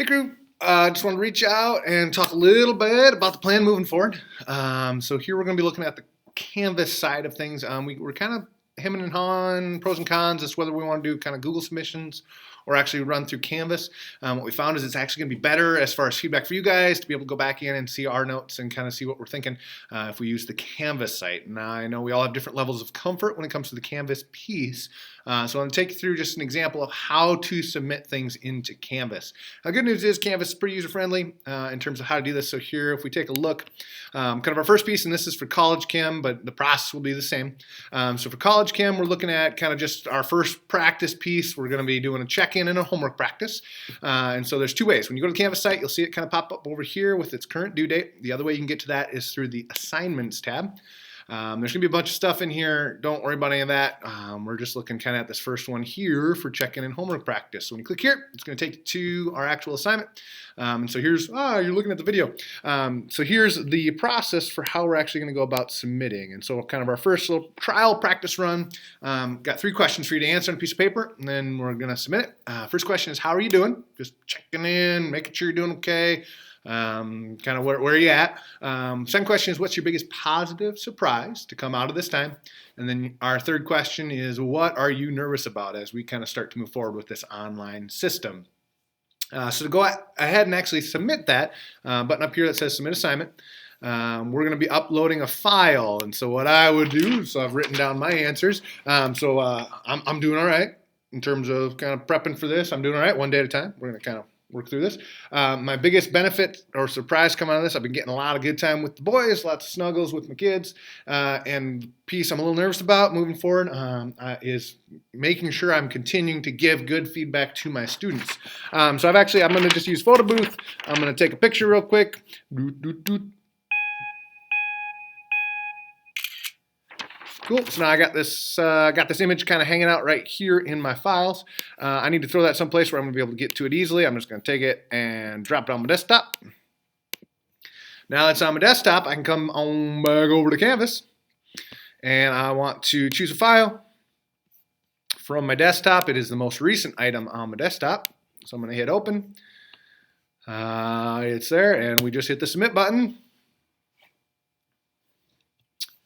Hey crew, I just want to reach out and talk a little bit about the plan moving forward. So here we're going to be looking at the Canvas side of things. We're kind of hemming and hawing, pros and cons, as to whether we want to do kind of Google submissions or actually run through Canvas. What we found is it's actually going to be better as far as feedback for you guys to be able to go back in and see our notes and kind of see what we're thinking if we use the Canvas site. Now I know we all have different levels of comfort when it comes to the Canvas piece. So I'm going to take you through just an example of how to submit things into Canvas. The good news is Canvas is pretty user-friendly in terms of how to do this. So here, if we take a look, kind of our first piece, and this is for College Chem, but the process will be the same. So for College Chem, we're looking at kind of just our first practice piece. We're going to be doing a check-in and a homework practice. And so there's two ways. When you go to the Canvas site, you'll see it kind of pop up over here with its current due date. The other way you can get to that is through the Assignments tab. There's going to be a bunch of stuff in here. Don't worry about any of that. We're just looking kind of at this first one here for check-in and homework practice. So when you click here, it's going to take you to our actual assignment. And so here's, you're looking at the video. So here's the process for how we're actually going to go about submitting. And so kind of our first little trial practice run. Got 3 questions for you to answer on a piece of paper, and then we're going to submit it. First question is, how are you doing? Just checking in, making sure you're doing okay. Kind of where are you at? Second question is, what's your biggest positive surprise to come out of this time? And then our third question is, what are you nervous about as we kind of start to move forward with this online system? So to go ahead and actually submit that button up here that says submit assignment, we're going to be uploading a file. And so what I would do, so I've written down my answers. I'm doing all right in terms of kind of prepping for this. I'm doing all right, one day at a time. We're going to kind of work through this. My biggest benefit or surprise coming out of this, I've been getting a lot of good time with the boys, lots of snuggles with my kids, and the piece I'm a little nervous about moving forward is making sure I'm continuing to give good feedback to my students. I'm going to just use Photo Booth. I'm going to take a picture real quick. Cool, so now I got this image kind of hanging out right here in my files. I need to throw that someplace where I'm going to be able to get to it easily. I'm just going to take it and drop it on my desktop. Now that it's on my desktop, I can come on back over to Canvas, and I want to choose a file. From my desktop, it is the most recent item on my desktop, so I'm going to hit open. It's there, and we just hit the submit button.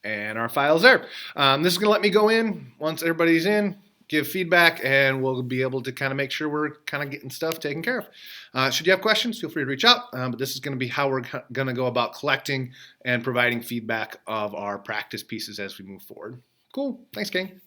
And our file's there. This is going to let me go in once everybody's in, give feedback, and we'll be able to kind of make sure we're kind of getting stuff taken care of. Should you have questions, feel free to reach out. But this is going to be how we're going to go about collecting and providing feedback of our practice pieces as we move forward. Cool. Thanks, gang.